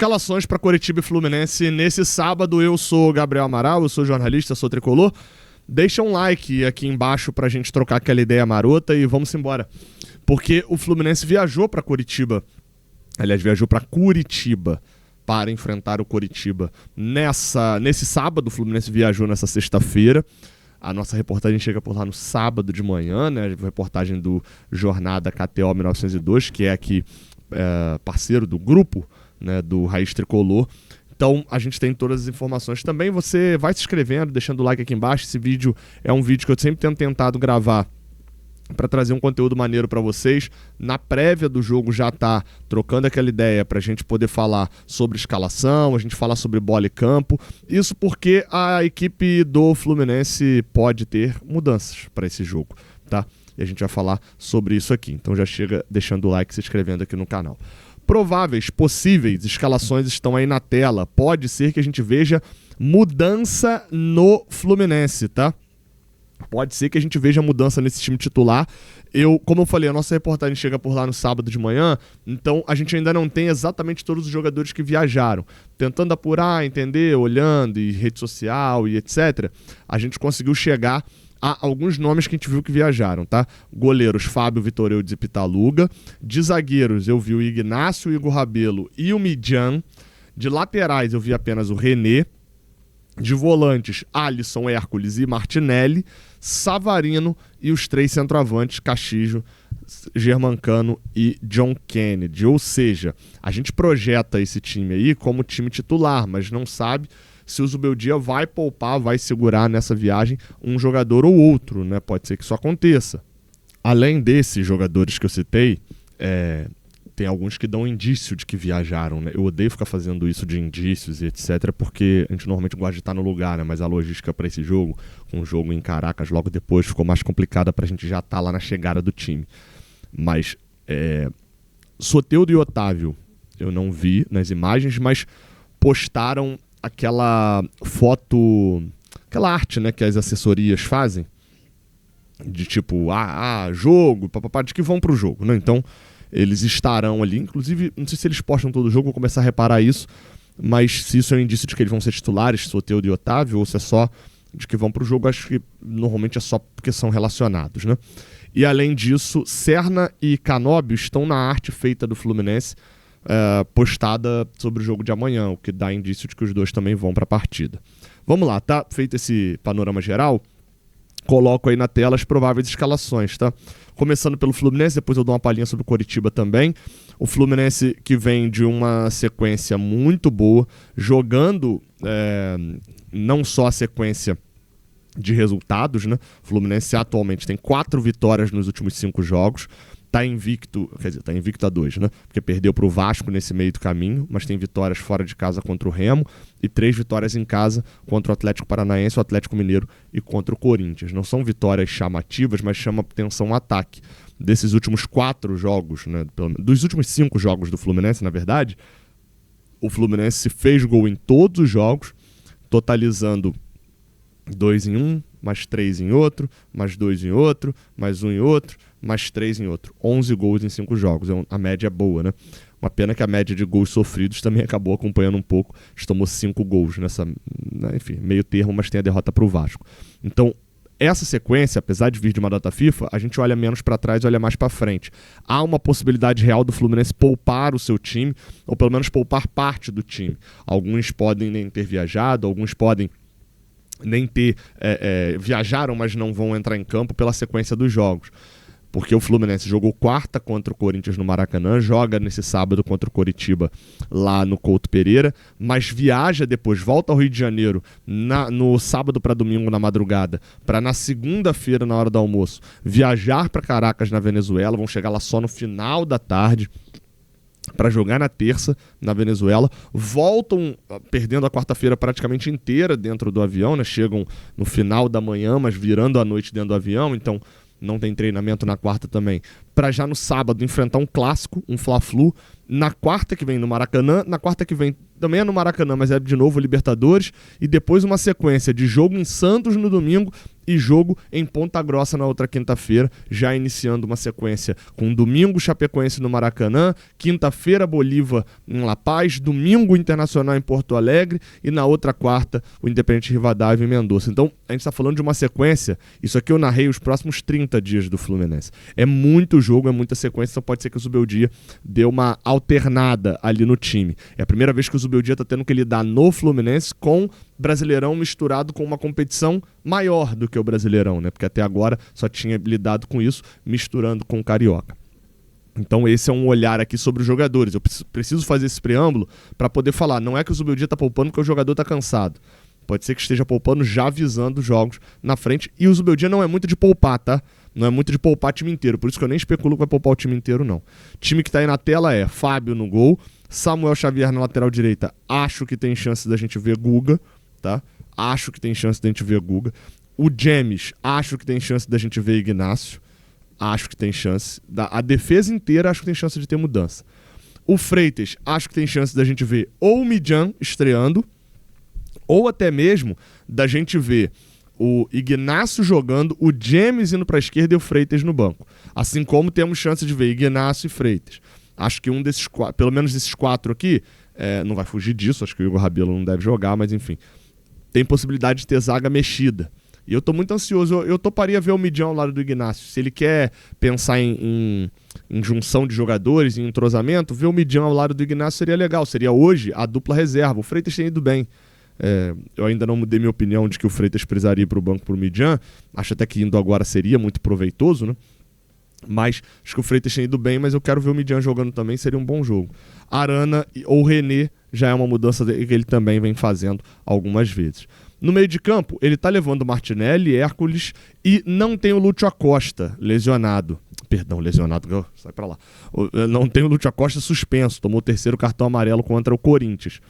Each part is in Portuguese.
Escalações para Coritiba e Fluminense nesse sábado. Eu sou Gabriel Amaral, eu sou jornalista, sou tricolor. Deixa um like aqui embaixo pra gente trocar aquela ideia marota e vamos embora. Porque o Fluminense viajou para Coritiba. Aliás, viajou para Curitiba para enfrentar o Coritiba. Nesse sábado, o Fluminense viajou nessa sexta-feira. A nossa reportagem chega por lá no sábado de manhã, né? A reportagem do Jornada KTO 1902, que é aqui parceiro do grupo, né, do Raiz Tricolor. Então a gente tem todas as informações. Também você vai se inscrevendo, deixando o like aqui embaixo. Esse vídeo é um vídeo que eu sempre tenho tentado gravar para trazer um conteúdo maneiro para vocês. Na prévia do jogo já tá trocando aquela ideia para a gente poder falar sobre escalação, a gente falar sobre bola e campo. Isso porque a equipe do Fluminense pode ter mudanças para esse jogo, tá? E a gente vai falar sobre isso aqui. Então já chega deixando o like e se inscrevendo aqui no canal. Prováveis, possíveis escalações estão aí na tela. Pode ser que a gente veja mudança no Fluminense, tá? Pode ser que a gente veja mudança nesse time titular. Como eu falei, a nossa reportagem chega por lá no sábado de manhã, então a gente ainda não tem exatamente todos os jogadores que viajaram. Tentando apurar, entender, olhando, e rede social e etc., a gente conseguiu chegar a alguns nomes que a gente viu que viajaram, tá? Goleiros, Fábio, Vitor Eudes e Pitaluga. De zagueiros, eu vi o Ignácio, o Igor Rabelo e o Midjan. De laterais, eu vi apenas o René. De volantes, Alisson, Hércules e Martinelli, Savarino e os três centroavantes, Caxijo, Germancano e John Kennedy. Ou seja, a gente projeta esse time aí como time titular, mas não sabe se o Zubeldia vai poupar, vai segurar nessa viagem um jogador ou outro, né? Pode ser que isso aconteça. Além desses jogadores que eu citei, tem alguns que dão indício de que viajaram, né? Eu odeio ficar fazendo isso de indícios e etc, porque a gente normalmente gosta de estar no lugar, né? Mas a logística para esse jogo, um jogo em Caracas logo depois, ficou mais complicada para a gente já estar lá na chegada do time. Mas Soteldo e Otávio eu não vi nas imagens, mas postaram aquela foto, aquela arte, né, que as assessorias fazem, de tipo, jogo, papapá, de que vão pro jogo, né? Então eles estarão ali, inclusive, não sei se eles postam todo o jogo, vou começar a reparar isso, mas se isso é um indício de que eles vão ser titulares, Soteldo e Otávio, ou se é só de que vão pro jogo, acho que normalmente é só porque são relacionados, né? E além disso, Serna e Canóbio estão na arte feita do Fluminense, postada sobre o jogo de amanhã, o que dá indício de que os dois também vão para a partida. Vamos lá, tá? Feito esse panorama geral, coloco aí na tela as prováveis escalações, tá? Começando pelo Fluminense, depois eu dou uma palhinha sobre o Coritiba também. O Fluminense que vem de uma sequência muito boa, jogando não só a sequência de resultados, né? O Fluminense atualmente tem 4 vitórias nos últimos 5 jogos. Tá invicto, quer dizer, tá invicto a 2, né? Porque perdeu pro Vasco nesse meio do caminho, mas tem vitórias fora de casa contra o Remo e 3 vitórias em casa contra o Atlético Paranaense, o Atlético Mineiro e contra o Corinthians. Não são vitórias chamativas, mas chama atenção o ataque. Desses últimos 4 jogos, né? Dos últimos 5 jogos do Fluminense, na verdade, o Fluminense fez gol em todos os jogos, totalizando 2 em um, mais 3 em outro, mais 2 em outro, mais 1 em outro, mais 3 em outro. 11 gols em 5 jogos. A média é boa, né? Uma pena que a média de gols sofridos também acabou acompanhando um pouco. Tomou 5 gols nessa, enfim, meio termo, mas tem a derrota para o Vasco. Então, essa sequência, apesar de vir de uma data FIFA, a gente olha menos para trás e olha mais para frente. Há uma possibilidade real do Fluminense poupar o seu time, ou pelo menos poupar parte do time. Alguns podem nem ter viajado, alguns podem nem ter viajaram, mas não vão entrar em campo pela sequência dos jogos. Porque o Fluminense jogou quarta contra o Corinthians no Maracanã, joga nesse sábado contra o Coritiba lá no Couto Pereira, mas viaja depois, volta ao Rio de Janeiro no sábado para domingo na madrugada, para na segunda-feira, na hora do almoço, viajar para Caracas, na Venezuela, vão chegar lá só no final da tarde para jogar na terça na Venezuela, voltam perdendo a quarta-feira praticamente inteira dentro do avião, né? Chegam no final da manhã, mas virando a noite dentro do avião, então não tem treinamento na quarta também, para já no sábado enfrentar um clássico, um Fla-Flu, na quarta que vem no Maracanã, na quarta que vem também é no Maracanã, mas é de novo Libertadores, e depois uma sequência de jogo em Santos no domingo e jogo em Ponta Grossa na outra quinta-feira, já iniciando uma sequência com domingo Chapecoense no Maracanã, quinta-feira Bolívar em La Paz, domingo Internacional em Porto Alegre e na outra quarta o Independente Rivadavia em Mendoza. Então a gente está falando de uma sequência, isso aqui eu narrei os próximos 30 dias do Fluminense. É muito jogo, é muita sequência, então pode ser que o Zubeldia dê uma alternada ali no time. É a primeira vez que o Zubeldia está tendo que lidar no Fluminense com Brasileirão misturado com uma competição maior do que o Brasileirão, né? Porque até agora só tinha lidado com isso misturando com o Carioca. Então esse é um olhar aqui sobre os jogadores. Eu preciso fazer esse preâmbulo para poder falar. Não é que o Zubeldia está poupando porque o jogador está cansado. Pode ser que esteja poupando já visando os jogos na frente. E o Zubeldia não é muito de poupar, tá? Não é muito de poupar o time inteiro. Por isso que eu nem especulo que vai poupar o time inteiro, não. O time que tá aí na tela é Fábio no gol, Samuel Xavier na lateral direita. Acho que tem chance da gente ver Guga, tá? Acho que tem chance da gente ver Guga. O James, acho que tem chance da gente ver Ignacio. Acho que tem chance. A defesa inteira, acho que tem chance de ter mudança. O Freitas, acho que tem chance da gente ver ou o Midjan estreando, ou até mesmo da gente ver o Ignacio jogando, o James indo para a esquerda e o Freitas no banco. Assim como temos chance de ver Ignacio e Freitas. Acho que um desses quatro, pelo menos desses quatro aqui, não vai fugir disso, acho que o Igor Rabelo não deve jogar, mas enfim, tem possibilidade de ter zaga mexida. E eu tô muito ansioso, eu toparia ver o Midjan ao lado do Ignacio. Se ele quer pensar em junção de jogadores, em entrosamento, ver o Midjan ao lado do Ignacio seria legal, seria hoje a dupla reserva. O Freitas tem ido bem. Eu ainda não mudei minha opinião de que o Freitas precisaria ir para o banco para o Midjan. Acho até que indo agora seria muito proveitoso, né? Mas acho que o Freitas tem ido bem, mas eu quero ver o Midjan jogando também, seria um bom jogo. Arana ou René já é uma mudança que ele também vem fazendo algumas vezes. No meio de campo, ele tá levando Martinelli, Hércules e não tem o Lúcio Acosta lesionado. Perdão, lesionado, sai pra lá. Não tem o Lúcio Acosta suspenso, tomou o terceiro cartão amarelo contra o Corinthians.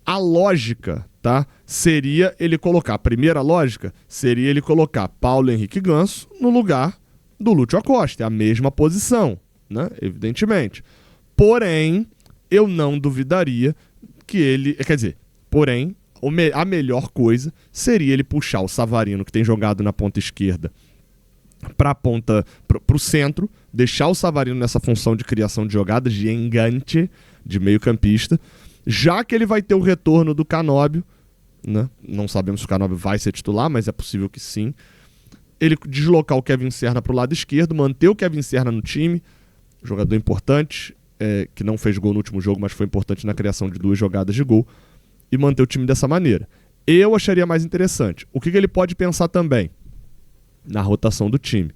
A lógica, tá, seria ele colocar, a primeira lógica seria ele colocar Paulo Henrique Ganso no lugar do Lúcio Acosta, é a mesma posição, né, evidentemente. Porém, eu não duvidaria que ele, porém, a melhor coisa seria ele puxar o Savarino, que tem jogado na ponta esquerda, para o centro, deixar o Savarino nessa função de criação de jogadas, de engante, de meio campista, já que ele vai ter o retorno do Canóbio, né? Não sabemos se o Canóbio vai ser titular, mas é possível que sim. Ele deslocar o Kevin Serna para o lado esquerdo, manter o Kevin Serna no time, jogador importante, que não fez gol no último jogo, mas foi importante na criação de 2 jogadas de gol, e manter o time dessa maneira. Eu acharia mais interessante. O que ele pode pensar também? Na rotação do time.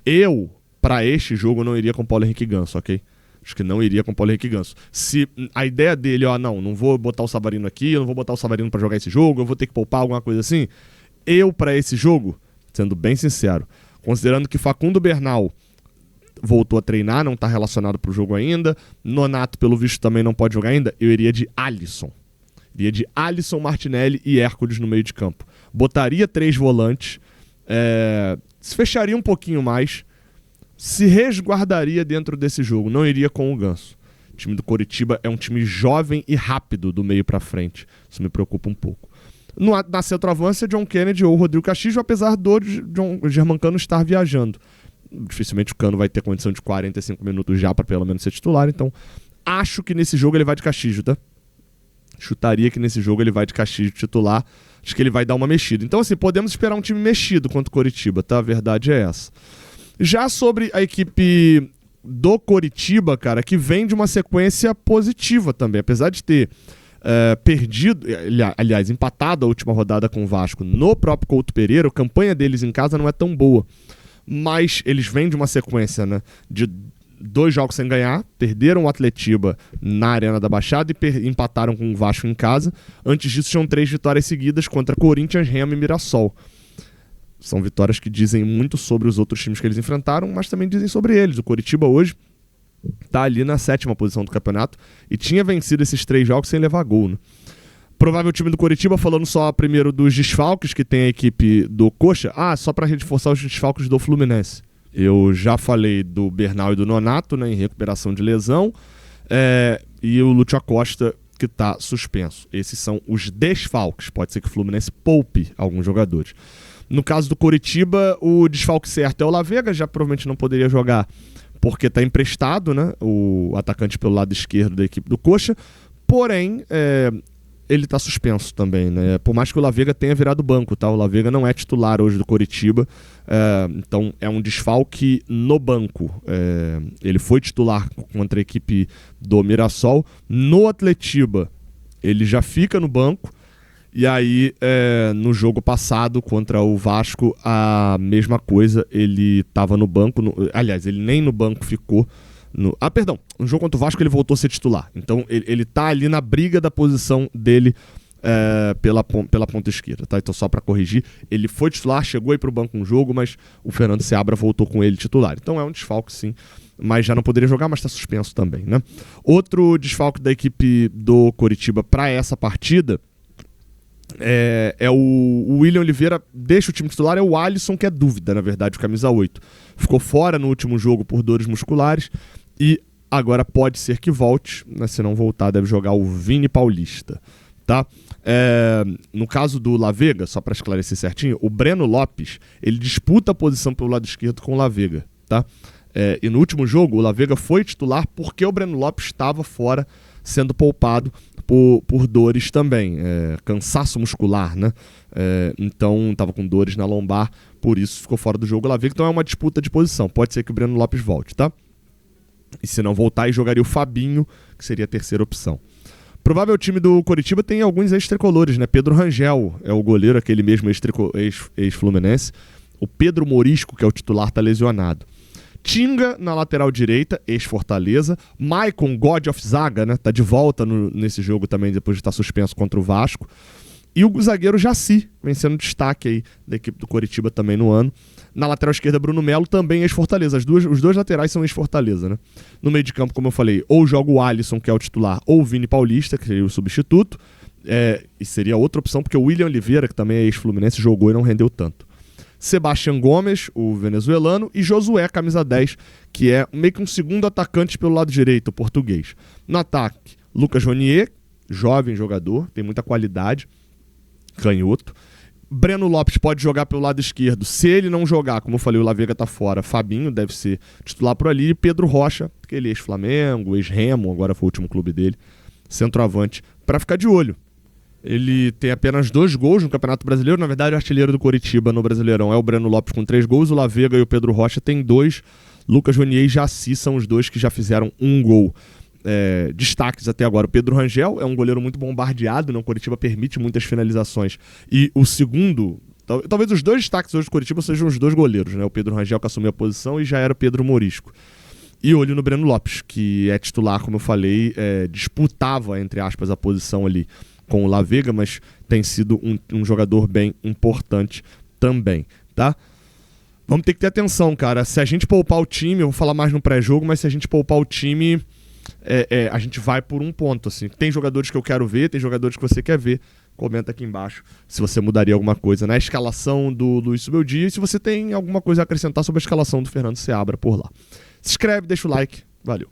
Eu, para este jogo, não iria com Paulo Henrique Ganso, ok? Acho que não iria com Paulo Henrique Ganso. Se a ideia dele, não vou botar o Savarino aqui, eu não vou botar o Savarino para jogar esse jogo, eu vou ter que poupar alguma coisa assim. Eu, para esse jogo, sendo bem sincero, considerando que Facundo Bernal voltou a treinar, não está relacionado para o jogo ainda, Nonato, pelo visto, também não pode jogar ainda, eu iria de Alisson. Iria de Alisson, Martinelli e Hércules no meio de campo. Botaria 3 volantes, se fecharia um pouquinho mais, se resguardaria dentro desse jogo, não iria com o Ganso. O time do Coritiba é um time jovem e rápido do meio para frente. Isso me preocupa um pouco. Na centroavância, John Kennedy ou Rodrigo Castilho, apesar do Germancano estar viajando. Dificilmente o Cano vai ter condição de 45 minutos já para pelo menos ser titular, então acho que nesse jogo ele vai de Castilho, tá? Chutaria que nesse jogo ele vai de Castilho titular. Acho que ele vai dar uma mexida. Então, assim, podemos esperar um time mexido contra o Coritiba, tá? A verdade é essa. Já sobre a equipe do Coritiba, cara, que vem de uma sequência positiva também. Apesar de ter perdido, aliás, empatado a última rodada com o Vasco no próprio Couto Pereira, a campanha deles em casa não é tão boa. Mas eles vêm de uma sequência, né, de 2 jogos sem ganhar, perderam o Atletiba na Arena da Baixada e empataram com o Vasco em casa. Antes disso, tinham 3 vitórias seguidas contra Corinthians, Remo e Mirassol. São vitórias que dizem muito sobre os outros times que eles enfrentaram, mas também dizem sobre eles. O Coritiba hoje está ali na 7ª posição do campeonato e tinha vencido esses 3 jogos sem levar gol, né? Provável time do Coritiba, falando só primeiro dos desfalques que tem a equipe do Coxa. Só para reforçar os desfalques do Fluminense. Eu já falei do Bernal e do Nonato, né, em recuperação de lesão, e o Lúcio Acosta, que está suspenso. Esses são os desfalques. Pode ser que o Fluminense poupe alguns jogadores. No caso do Coritiba, o desfalque certo é o Lavega, já provavelmente não poderia jogar porque está emprestado, né? O atacante pelo lado esquerdo da equipe do Coxa. Porém, ele está suspenso também, né? Por mais que o Lavega tenha virado banco, tá? O Lavega não é titular hoje do Coritiba, então é um desfalque no banco. Ele foi titular contra a equipe do Mirassol. No Atletiba, ele já fica no banco. E aí, no jogo passado contra o Vasco, a mesma coisa, ele estava no banco, aliás, ele nem no banco ficou. No jogo contra o Vasco ele voltou a ser titular. Então ele tá ali na briga da posição dele pela ponta esquerda, tá? Então só para corrigir, ele foi titular, chegou aí pro banco um jogo, mas o Fernando Seabra voltou com ele titular. Então é um desfalque sim, mas já não poderia jogar, mas tá suspenso também, né? Outro desfalque da equipe do Coritiba para essa partida o William Oliveira, deixa o time titular, é o Alisson, que é dúvida, na verdade, o camisa 8. Ficou fora no último jogo por dores musculares e agora pode ser que volte, mas se não voltar deve jogar o Vini Paulista, tá? No caso do Lavega, só para esclarecer certinho, o Breno Lopes, ele disputa a posição pelo lado esquerdo com o Lavega, tá? E no último jogo o Lavega foi titular porque o Breno Lopes estava fora, sendo poupado por dores também, cansaço muscular, né? Então estava com dores na lombar, por isso ficou fora do jogo o Lavega. Então é uma disputa de posição, pode ser que o Breno Lopes volte, tá? E se não voltar, aí jogaria o Fabinho, que seria a terceira opção. Provável time do Coritiba tem alguns ex-tricolores, né? Pedro Rangel é o goleiro, aquele mesmo ex-Fluminense. O Pedro Morisco, que é o titular, tá lesionado. Tinga na lateral direita, ex-Fortaleza. Maicon, God of Zaga, né? Tá de volta nesse jogo também, depois de estar suspenso contra o Vasco. E o zagueiro Jaci, vem sendo destaque aí da equipe do Coritiba também no ano. Na lateral esquerda, Bruno Melo, também ex-Fortaleza. Os dois laterais são ex-Fortaleza, né? No meio de campo, como eu falei, ou joga o Alisson, que é o titular, ou o Vini Paulista, que seria o substituto. E seria outra opção, porque o William Oliveira, que também é ex-Fluminense, jogou e não rendeu tanto. Sebastião Gomes, o venezuelano, e Josué, camisa 10, que é meio que um segundo atacante pelo lado direito, o português. No ataque, Lucas Ronier, jovem jogador, tem muita qualidade, canhoto. Breno Lopes pode jogar pelo lado esquerdo. Se ele não jogar, como eu falei, o Lavega tá fora, Fabinho deve ser titular por ali, e Pedro Rocha, que ele é ex-Flamengo, ex-Remo, agora foi o último clube dele, centroavante, para ficar de olho. Ele tem apenas 2 gols no Campeonato Brasileiro. Na verdade, o artilheiro do Coritiba no Brasileirão é o Breno Lopes com 3 gols. O Lavega e o Pedro Rocha têm 2. Lucas Ronier e Jaci são os 2 que já fizeram 1 gol. Destaques até agora. O Pedro Rangel é um goleiro muito bombardeado, né? O Coritiba permite muitas finalizações. E o segundo... Talvez os 2 destaques hoje do Coritiba sejam os 2 goleiros, né? O Pedro Rangel, que assumiu a posição, e já era o Pedro Morisco. E olho no Breno Lopes, que é titular, como eu falei, disputava, entre aspas, a posição ali com o Lavega, mas tem sido um jogador bem importante também, tá? Vamos ter que ter atenção, cara. Se a gente poupar o time, eu vou falar mais no pré-jogo, mas se a gente poupar o time, a gente vai por um ponto, assim. Tem jogadores que eu quero ver, tem jogadores que você quer ver. Comenta aqui embaixo se você mudaria alguma coisa na escalação do Luiz Subeldia e se você tem alguma coisa a acrescentar sobre a escalação do Fernando Seabra por lá. Se inscreve, deixa o like. Valeu.